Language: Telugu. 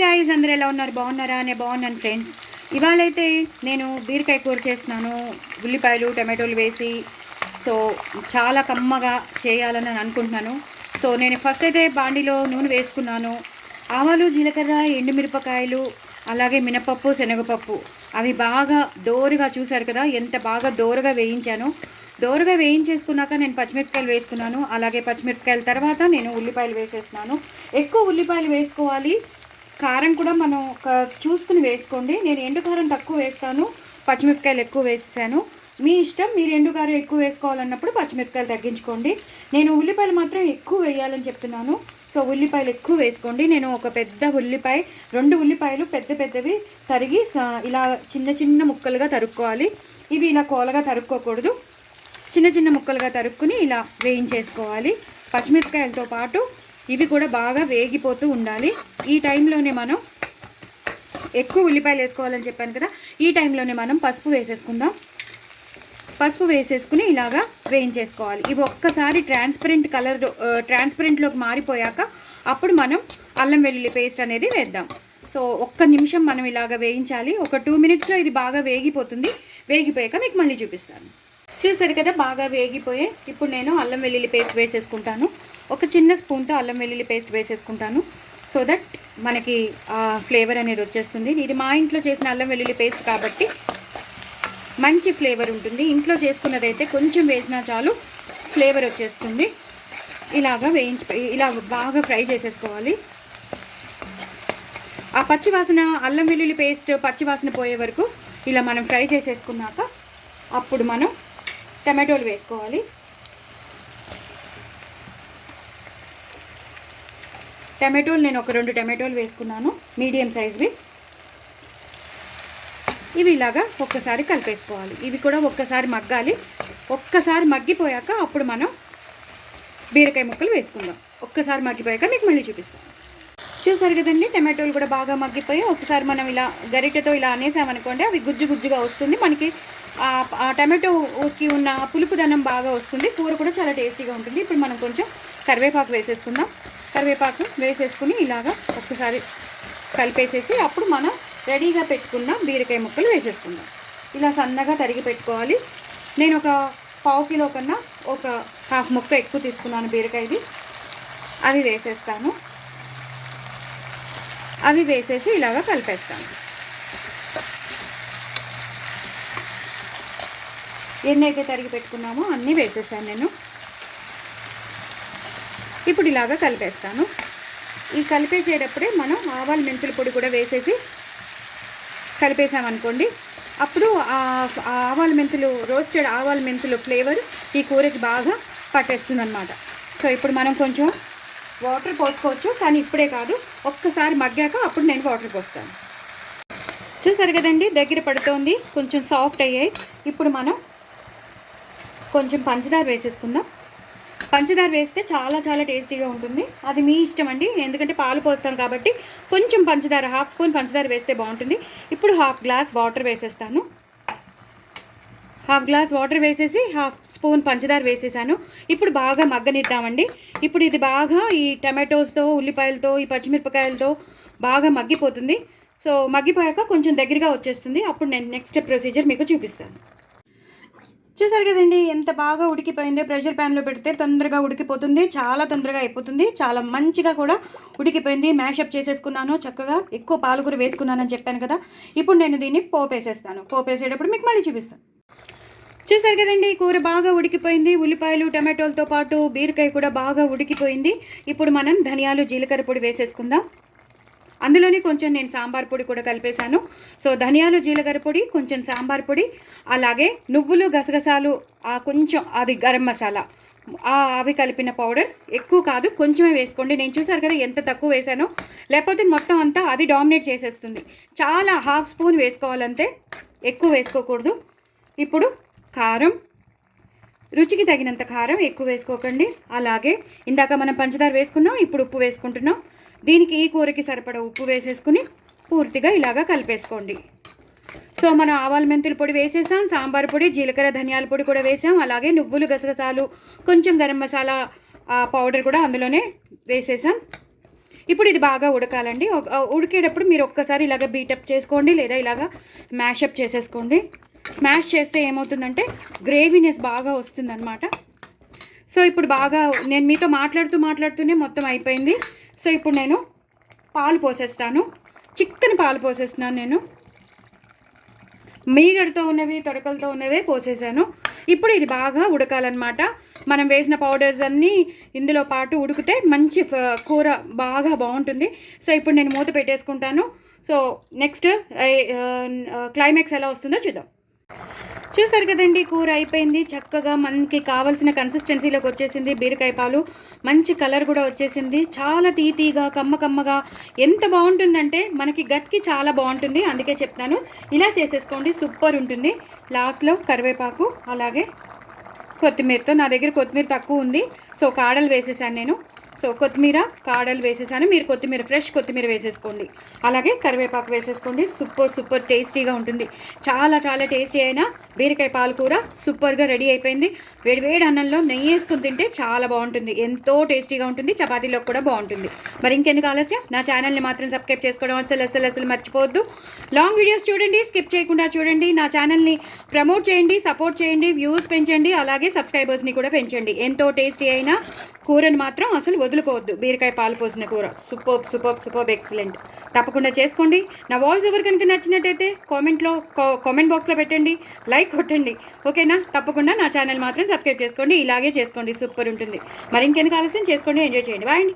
గాయ్స్, అందరూ ఎలా ఉన్నారు? బాగున్నారా? నేను బాగున్నాను ఫ్రెండ్స్. ఇవాళైతే నేను బీరకాయ కూర చేస్తున్నాను, ఉల్లిపాయలు టమాటోలు వేసి. సో చాలా కమ్మగా చేయాలని అనుకుంటున్నాను. సో నేను ఫస్ట్ అయితే బాండిలో నూనె వేసుకున్నాను. ఆవాలు, జీలకర్ర, ఎండుమిరపకాయలు, అలాగే మినపప్పు, శనగపప్పు అవి బాగా దోరగా, చూసారు కదా ఎంత బాగా దోరగా వేయించాను. దోరగా వేయించేసుకున్నాక నేను పచ్చిమిరపకాయలు వేసుకున్నాను. అలాగే పచ్చిమిరపకాయల తర్వాత నేను ఉల్లిపాయలు వేసేస్తున్నాను. ఎక్కువ ఉల్లిపాయలు వేసుకోవాలి. కారం కూడా మనం చూసుకుని వేసుకోండి. నేను ఎండు కారం తక్కువ వేస్తాను, పచ్చిమిరపకాయలు ఎక్కువ వేసాను. మీ ఇష్టం, మీరు ఎండు కారం ఎక్కువ వేసుకోవాలన్నప్పుడు పచ్చిమిరపకాయలు తగ్గించుకోండి. నేను ఉల్లిపాయలు మాత్రం ఎక్కువ వేయాలని చెప్తున్నాను. సో ఉల్లిపాయలు ఎక్కువ వేసుకోండి. నేను ఒక పెద్ద ఉల్లిపాయ, 2 ఉల్లిపాయలు పెద్ద పెద్దవి తరిగి ఇలా చిన్న చిన్న ముక్కలుగా తరుక్కోవాలి. ఇవి ఇలా కోలగా తరుక్కోకూడదు, చిన్న చిన్న ముక్కలుగా తరుక్కుని ఇలా వేయించేసుకోవాలి. పచ్చిమిరపకాయలతో పాటు ఇవి కూడా బాగా వేగిపోతూ ఉండాలి. ఈ టైంలోనే మనం ఎక్కువ ఉల్లిపాయలు వేసుకోవాలని చెప్పాను కదా, ఈ టైంలోనే మనం పసుపు వేసేసుకుందాం. పసుపు వేసేసుకుని ఇలాగా వేయించేసుకోవాలి. ఇవి ఒక్కసారి ట్రాన్స్పరెంట్లోకి మారిపోయాక అప్పుడు మనం అల్లం వెల్లుల్లి పేస్ట్ అనేది వేద్దాం. సో ఒక్క నిమిషం మనం ఇలాగ వేయించాలి. ఒక 2 మినిట్స్లో ఇది బాగా వేగిపోతుంది. వేగిపోయాక మీకు మళ్ళీ చూపిస్తాను. చూసారు కదా బాగా వేగిపోయే. ఇప్పుడు నేను అల్లం వెల్లుల్లి పేస్ట్ వేసేసుకుంటాను. ఒక చిన్న స్పూన్తో అల్లం వెల్లుల్లి పేస్ట్ వేసేసుకుంటాను. సో దట్ మనకి ఫ్లేవర్ అనేది వచ్చేస్తుంది. ఇది మా ఇంట్లో చేసిన అల్లం వెల్లుల్లి పేస్ట్ కాబట్టి మంచి ఫ్లేవర్ ఉంటుంది. ఇంట్లో చేసుకున్నదైతే కొంచెం వేసినా చాలు ఫ్లేవర్ వచ్చేస్తుంది. ఇలాగా ఇలా బాగా ఫ్రై చేసేసుకోవాలి. ఆ పచ్చివాసన, అల్లం వెల్లుల్లి పేస్ట్ పచ్చివాసన పోయే వరకు ఇలా మనం ఫ్రై చేసేసుకున్నాక అప్పుడు మనం టమాటోలు వేసుకోవాలి. టమాటోలు నేను ఒక 2 టమాటోలు వేసుకున్నాను, మీడియం సైజ్వి. ఇవి ఇలాగా ఒక్కసారి కలిపేసుకోవాలి. ఇవి కూడా ఒక్కసారి మగ్గాలి. ఒక్కసారి మగ్గిపోయాక అప్పుడు మనం బీరకాయ ముక్కలు వేసుకుందాం. ఒక్కసారి మగ్గిపోయాక మీకు మళ్ళీ చూపిస్తాం. చూసారు కదండి, టమాటోలు కూడా బాగా మగ్గిపోయి ఒకసారి మనం ఇలా గరిటెతో ఇలా అనేసామనుకోండి, అవి గుజ్జు గుజ్జుగా వస్తుంది. మనకి ఆ టమాటోకి ఉన్న పులుపుదనం బాగా వస్తుంది. కూర కూడా చాలా టేస్టీగా ఉంటుంది. ఇప్పుడు మనం కొంచెం కరివేపాకు వేసేసుకుందాం. కరివేపాకు వేసేసుకుని ఇలాగా ఒక్కసారి కలిపేసేసి అప్పుడు మనం రెడీగా పెట్టుకున్న బీరకాయ ముక్కలు వేసేసుకుందాం. ఇలా సన్నగా తరిగి పెట్టుకోవాలి. నేను ఒక 1/2 కిలో కన్నా ఒక 1/2 ముక్క ఎక్కువ తీసుకున్నాను బీరకాయది. అవి వేసేస్తాను. అవి వేసేసి ఇలాగా కలిపేస్తాను. ఎన్నైతే తరిగి పెట్టుకున్నామో అన్నీ వేసేసాను నేను. ఇప్పుడు ఇలాగా కలిపేస్తాను. ఈ కలిపేసేటప్పుడే మనం ఆవాల మెంతుల పొడి కూడా వేసేసి కలిపేసామనుకోండి, అప్పుడు ఆవాల మెంతులు, రోస్టెడ్ ఆవాల మెంతులు ఫ్లేవర్ ఈ కూరకి బాగా పట్టేస్తుంది అన్నమాట. సో ఇప్పుడు మనం కొంచెం వాటర్ పోసుకోవచ్చు, కానీ ఇప్పుడే కాదు, ఒక్కసారి మగ్గాక అప్పుడు నేను వాటర్ పోస్తాను. చూసారు కదండి, దగ్గర పడుతోంది, కొంచెం సాఫ్ట్ అయ్యాయి. ఇప్పుడు మనం కొంచెం పంచదార వేసేసుకుందాం. పంచదార వేస్తే చాలా చాలా టేస్టీగా ఉంటుంది. అది మీ ఇష్టం అండి, ఎందుకంటే పాలు పోస్తాను కాబట్టి కొంచెం పంచదార, 1/2 స్పూన్ పంచదార వేస్తే బాగుంటుంది. ఇప్పుడు 1/2 గ్లాస్ వాటర్ వేసేస్తాను. 1/2 గ్లాస్ వాటర్ వేసేసి 1/2 స్పూన్ పంచదార వేసేసాను. ఇప్పుడు బాగా మగ్గనిద్దామండి. ఇప్పుడు ఇది బాగా ఈ టమాటోస్తో, ఉల్లిపాయలతో, ఈ పచ్చిమిరపకాయలతో బాగా మగ్గిపోతుంది. సో మగ్గిపోయాక కొంచెం దగ్గరగా వచ్చేస్తుంది. అప్పుడు నేను నెక్స్ట్ ప్రొసీజర్ మీకు చూపిస్తాను. చూసారు కదండి ఎంత బాగా ఉడికిపోయిందో. ప్రెషర్ ప్యాన్లో పెడితే తొందరగా ఉడికిపోతుంది, చాలా తొందరగా అయిపోతుంది. చాలా మంచిగా కూడా ఉడికిపోయింది. మ్యాషప్ చేసేసుకున్నాను చక్కగా. ఎక్కువ పాలు కూడా వేసుకున్నానని చెప్పాను కదా. ఇప్పుడు నేను దీన్ని పోపేసేస్తాను. పోపేసేటప్పుడు మీకు మళ్ళీ చూపిస్తాను. చూసారు కదండి, కూర బాగా ఉడికిపోయింది. ఉల్లిపాయలు టమాటోలతో పాటు బీరకాయ కూడా బాగా ఉడికిపోయింది. ఇప్పుడు మనం ధనియాలు, జీలకర్ర పొడి వేసేసుకుందాం. అందులోనే కొంచెం నేను సాంబార్ పొడి కూడా కలిపేశాను. సో ధనియాలు, జీలకర్ర పొడి, కొంచెం సాంబార్ పొడి, అలాగే నువ్వులు, గసగసాలు, కొంచెం అది గరం మసాలా, అవి కలిపిన పౌడర్. ఎక్కువ కాదు, కొంచెమే వేసుకోండి. నేను చూసారు కదా ఎంత తక్కువ వేసానో, లేకపోతే మొత్తం అంతా అది డామినేట్ చేసేస్తుంది. చాలా 1/2 స్పూన్ వేసుకోవాలంతే, ఎక్కువ వేసుకోకూడదు. ఇప్పుడు కారం, రుచికి తగినంత కారం, ఎక్కువ వేసుకోకండి. అలాగే ఇందాక మనం పంచదార వేసుకున్నాం, ఇప్పుడు ఉప్పు వేసుకుంటున్నాం. దీనికి ఈ కూరకి సరిపడా ఉప్పు వేసేసుకుని పూర్తిగా ఇలాగా కలిపేసుకోండి. సో మనం ఆవాల మెంతుల పొడి వేసేసాం, సాంబార్ పొడి, జీలకర్ర, ధనియాల పొడి కూడా వేసాం. అలాగే నువ్వులు, గసగసాలు, కొంచెం గరం మసాలా పౌడర్ కూడా అందులోనే వేసేసాం. ఇప్పుడు ఇది బాగా ఉడకాలండి. ఉడికేటప్పుడు మీరు ఒక్కసారి ఇలాగ బీటప్ చేసుకోండి, లేదా ఇలాగ మ్యాషప్ చేసేసుకోండి. స్మాష్ చేస్తే ఏమవుతుందంటే గ్రేవీనెస్ బాగా వస్తుందన్నమాట. సో ఇప్పుడు బాగా నేను మీతో మాట్లాడుతూనే మొత్తం అయిపోయింది. సో ఇప్పుడు నేను పాలు పోసేస్తాను. చిక్కని పాలు పోసేస్తున్నాను. నేను మీగడతో ఉన్నవి, తొరకలతో ఉన్నవే పోసేసాను. ఇప్పుడు ఇది బాగా ఉడకాలన్నమాట. మనం వేసిన పౌడర్స్ అన్నీ ఇందులో పాటు ఉడికితే మంచి కూర బాగా బాగుంటుంది. సో ఇప్పుడు నేను మూత పెట్టేసుకుంటాను. సో నెక్స్ట్ క్లైమాక్స్ ఎలా వస్తుందో చూద్దాం. చూసారు కదండి, కూర అయిపోయింది. చక్కగా మనకి కావాల్సిన కన్సిస్టెన్సీలోకి వచ్చేసింది. బీరకాయ పాలు మంచి కలర్ కూడా వచ్చేసింది. చాలా తీతీగా కమ్మగా ఎంత బాగుంటుందంటే మనకి గట్కి చాలా బాగుంటుంది. అందుకే చెప్తాను, ఇలా చేసేసుకోండి, సూపర్ ఉంటుంది. లాస్ట్లో కరివేపాకు అలాగే కొత్తిమీరతో, నా దగ్గర కొత్తిమీర తక్కువ ఉంది సో కాడలు వేసేసాను నేను. సో కొత్తిమీర కాడలు వేసేసాను. మీరు కొత్తిమీర ఫ్రెష్ కొత్తిమీర వేసేసుకోండి, అలాగే కరివేపాకు వేసేసుకోండి. సూపర్ టేస్టీగా ఉంటుంది. చాలా టేస్టీ అయిన బీరకాయ పాలకూర సూపర్గా రెడీ అయిపోయింది. వేడి అన్నంలో నెయ్యి వేసుకొని తింటే చాలా బాగుంటుంది. ఎంతో టేస్టీగా ఉంటుంది. చపాతీలోకి కూడా బాగుంటుంది. మరి ఇంకెందుకు ఆలస్యం, నా ఛానల్ని మాత్రం సబ్స్క్రైబ్ చేసుకోవడం అసలు మర్చిపోవద్దు. లాంగ్ వీడియోస్ చూడండి, స్కిప్ చేయకుండా చూడండి. నా ఛానల్ని ప్రమోట్ చేయండి, సపోర్ట్ చేయండి, వ్యూస్ పెంచండి, అలాగే సబ్స్క్రైబర్స్ని కూడా పెంచండి. ఎంతో టేస్టీ అయిన కూరను మాత్రం అసలు వదులుకోవద్దు. బీరకాయ పాలు పోసిన కూర సూపర్ ఎక్సలెంట్. తప్పకుండా చేసుకోండి. నా వాయిస్ ఎవరు కనుక నచ్చినట్టయితే కామెంట్ బాక్స్లో పెట్టండి, లైక్ కొట్టండి. ఓకేనా? తప్పకుండా నా ఛానల్ మాత్రం సబ్స్క్రైబ్ చేసుకోండి. ఇలాగే చేసుకోండి, సూపర్ ఉంటుంది. మరి ఇంకెందుకు ఆలస్యం, చేసుకోండి, ఎంజాయ్ చేయండి. బాయ్ అండి.